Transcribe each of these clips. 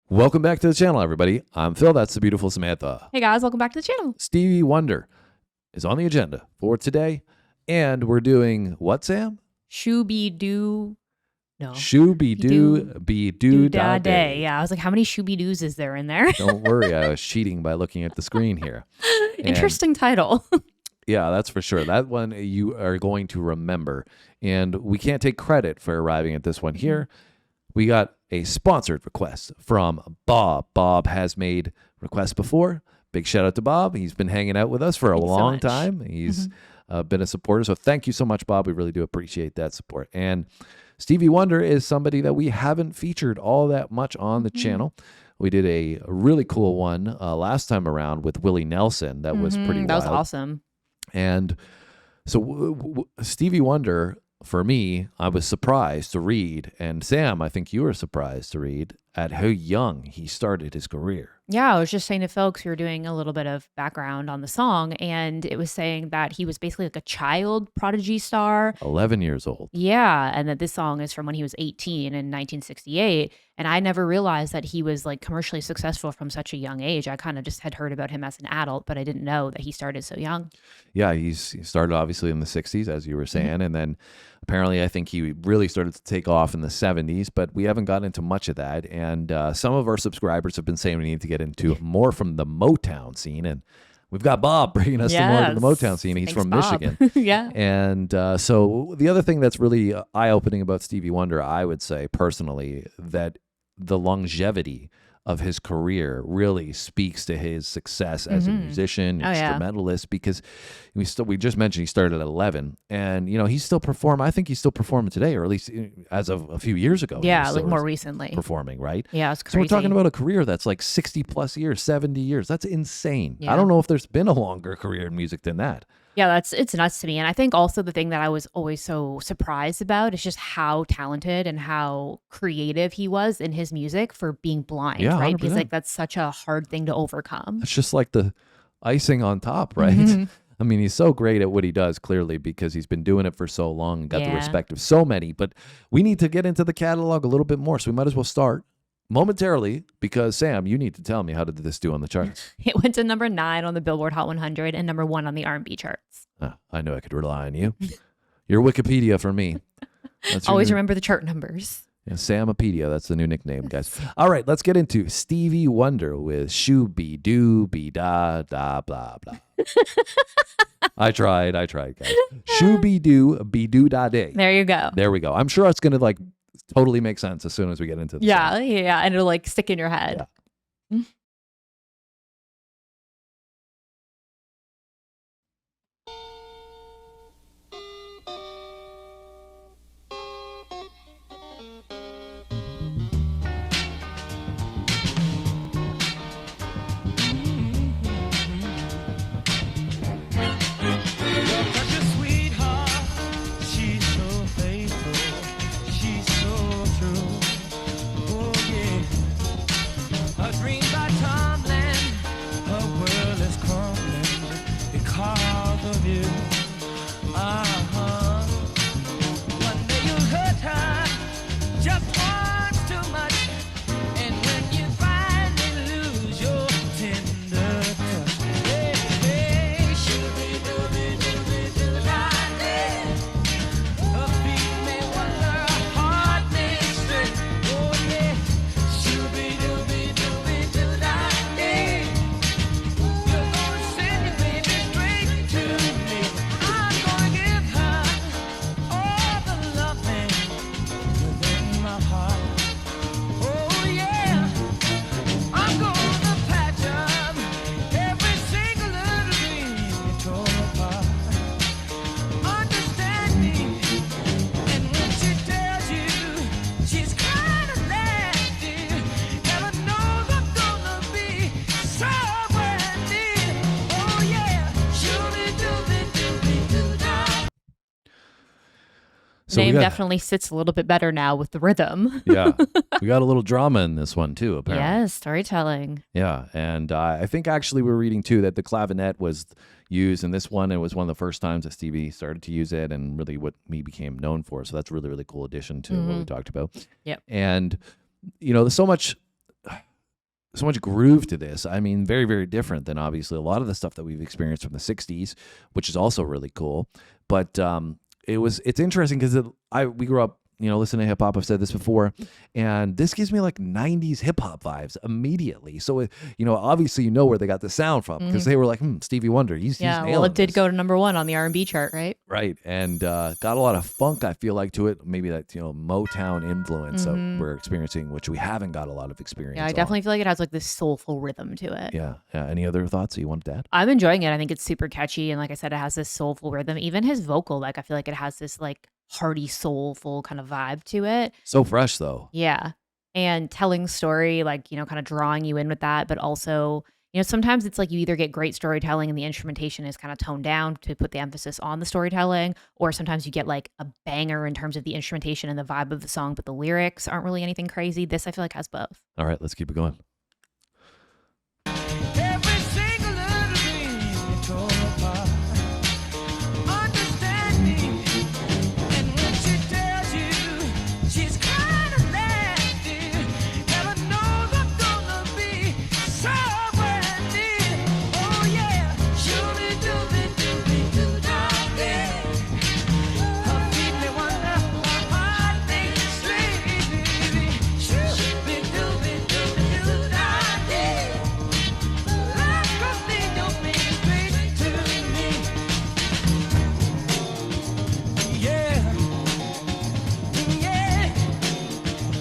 Welcome back to the channel, everybody. I'm Phil. That's the beautiful Samantha. Hey guys, welcome back to the channel. Stevie Wonder is on the agenda for today. And we're doing what, Sam? Shoo-Be-Doo. No. Shoo-Be-Doo-Be-Doo-Da-Day. Yeah, I was like, how many Shoo-Be-Doos is there in there? Don't worry, I was cheating by looking at the screen here. Interesting title. Yeah, that's for sure. That one you are going to remember. And we can't take credit for arriving at this one here. We got a sponsored request from Bob. Bob has made requests before. Big shout out to Bob. He's been hanging out with us for a long time. He's been a supporter. So thank you so much, Bob. We really do appreciate that support. And Stevie Wonder is somebody that we haven't featured all that much on the channel. We did a really cool one last time around with Willie Nelson. That was pretty wild. That was awesome. And so Stevie Wonder, for me, I was surprised to read, and Sam, I think you were surprised to read, at how young he started his career. Yeah, I was just saying to folks, we were doing a little bit of background on the song, and it was saying that he was basically like a child prodigy star. 11 years old. Yeah, and that this song is from when he was 18 in 1968. And I never realized that he was like commercially successful from such a young age. I kind of just had heard about him as an adult, but I didn't know that he started so young. Yeah, he started obviously in the 60s, as you were saying, and then apparently I think he really started to take off in the 70s, but we haven't gotten into much of that. And some of our subscribers have been saying we need to get into more from the Motown scene, and we've got Bob bringing us to more of the Motown scene. He's from Michigan. Yeah. And so the other thing that's really eye-opening about Stevie Wonder, I would say personally, that the longevity of his career really speaks to his success as a musician, instrumentalist, because we just mentioned he started at 11, and he's still performing. I think he's still performing today, or at least as of a few years ago. Yeah, like more recently performing, right? Yeah, it's crazy. So we're talking about a career that's like 60 plus years, 70 years. That's insane. Yeah. I don't know if there's been a longer career in music than that. Yeah, it's nuts to me. And I think also the thing that I was always so surprised about is just how talented and how creative he was in his music for being blind, right? 100%. Because like that's such a hard thing to overcome. It's just like the icing on top, right? I mean, he's so great at what he does, clearly, because he's been doing it for so long and got the respect of so many. But we need to get into the catalog a little bit more, so we might as well start momentarily, because Sam, you need to tell me, how did this do on the charts? It went to number 9 on the Billboard Hot 100 and number 1 on the R&B charts. I knew I could rely on you. You're Wikipedia for me. Always remember the chart numbers. Yeah, Samapedia, that's the new nickname, guys. All right, let's get into Stevie Wonder with Shoo-Be-Doo-Be-Da, blah, blah. I tried, guys. Shoo-Be-Doo-Be-Doo-Da-Day. There you go. There we go. I'm sure it's going to like totally make sense as soon as we get into this. Yeah, and it'll like stick in your head. Yeah. So name definitely sits a little bit better now with the rhythm. Yeah. We got a little drama in this one too, apparently. Yes, storytelling. Yeah. And I think actually we were reading too that the clavinet was used in this one. It was one of the first times that Stevie started to use it and really what he became known for. So that's really, really cool addition to what we talked about. Yep. And, you know, there's so much so much groove to this. I mean, very, very different than obviously a lot of the stuff that we've experienced from the 60s, which is also really cool. But it's interesting because we grew up, listening to hip hop. I've said this before, and this gives me like 90s hip hop vibes immediately. So, obviously, where they got the sound from because they were like, Stevie Wonder, he's nailing well, it did this. go to #1 on the R&B chart, right? Right. And got a lot of funk, I feel like, to it. Maybe that, Motown influence that we're experiencing, which we haven't got a lot of experience Yeah, I on. definitely feel like it has like this soulful rhythm to it. Yeah. Any other thoughts that you wanted to add? I'm enjoying it. I think it's super catchy. And like I said, it has this soulful rhythm. Even his vocal, like I feel like it has this like hearty, soulful kind of vibe to it. So fresh, though. Yeah. And telling story, like, kind of drawing you in with that. But also, sometimes it's like you either get great storytelling and the instrumentation is kind of toned down to put the emphasis on the storytelling, or sometimes you get like a banger in terms of the instrumentation and the vibe of the song, but the lyrics aren't really anything crazy. This, I feel like, has both. All right, let's keep it going. Every single little thing you tore apart. Understand me. And when she tells you she's kinda nasty, never knows I'm gonna be somewhere near. Oh yeah, Shoo-Be-Doo-Be-Doo-Be-Doo-Da-Day. Her feet may wonder, her heart makes sleepy. Shoo-Be-Doo-Be-Doo-Be-Doo-Da-Day. Life could lead your baby straight to me. Yeah, yeah,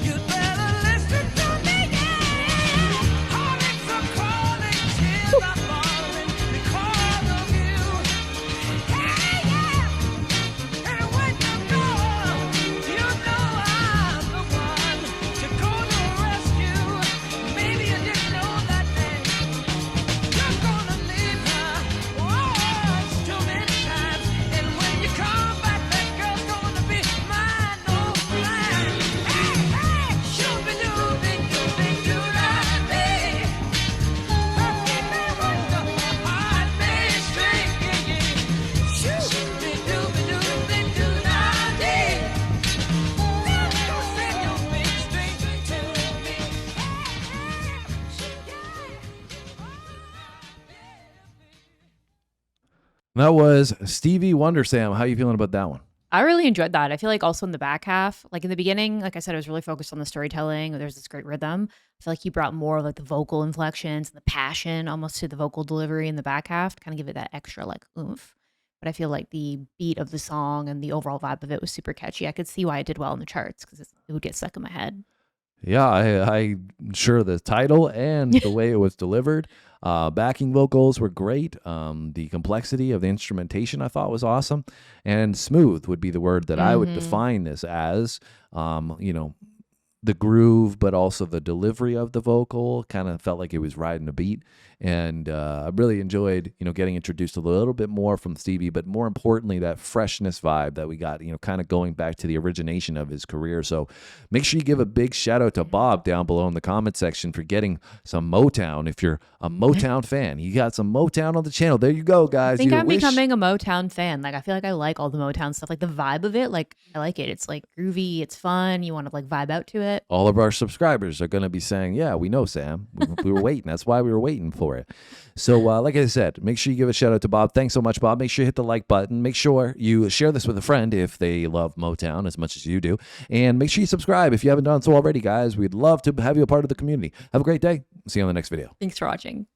you better listen to me, yeah. Heartaches are calling, tears are falling because of you. Hey, yeah, and when you go, you know I'm the one to go to rescue. Maybe you didn't know that thing. You're gonna leave her once too many times, and when you come back, that girl's gonna be mine, no blind. Hey, hey, Shoo-Be-Doo-Be-Doo-Be-Doo-Da-Day. Her feet may wonder, her heart may stray, yeah, yeah. Shoo-Be-Doo-Be-Doo-Be-Doo-Da-Day. Let's go send your baby straight to me. That was Stevie Wonder. Sam, how you feeling about that one? I really enjoyed that. I feel like also in the back half, like in the beginning, like I said, I was really focused on the storytelling. There's this great rhythm. I feel like he brought more of like the vocal inflections and the passion almost to the vocal delivery in the back half to kind of give it that extra like oomph. But I feel like the beat of the song and the overall vibe of it was super catchy. I could see why it did well in the charts because it would get stuck in my head. Yeah, I'm sure the title and the way it was delivered. Backing vocals were great. The complexity of the instrumentation I thought was awesome. And smooth would be the word that I would define this as. The groove, but also the delivery of the vocal kind of felt like it was riding a beat. And I really enjoyed, getting introduced a little bit more from Stevie, but more importantly, that freshness vibe that we got, kind of going back to the origination of his career. So make sure you give a big shout out to Bob down below in the comment section for getting some Motown. If you're a Motown fan, you got some Motown on the channel. There you go, guys. I think You I'm wish- becoming a Motown fan. Like I feel like I like all the Motown stuff. Like the vibe of it, like I like it. It's like groovy, it's fun. You want to like vibe out to it. All of our subscribers are going to be saying, yeah, we know, Sam. We were waiting. That's why we were waiting for it. So like I said, make sure you give a shout out to Bob. Thanks so much, Bob. Make sure you hit the like button. Make sure you share this with a friend if they love Motown as much as you do. And make sure you subscribe if you haven't done so already, guys. We'd love to have you a part of the community. Have a great day. See you on the next video. Thanks for watching.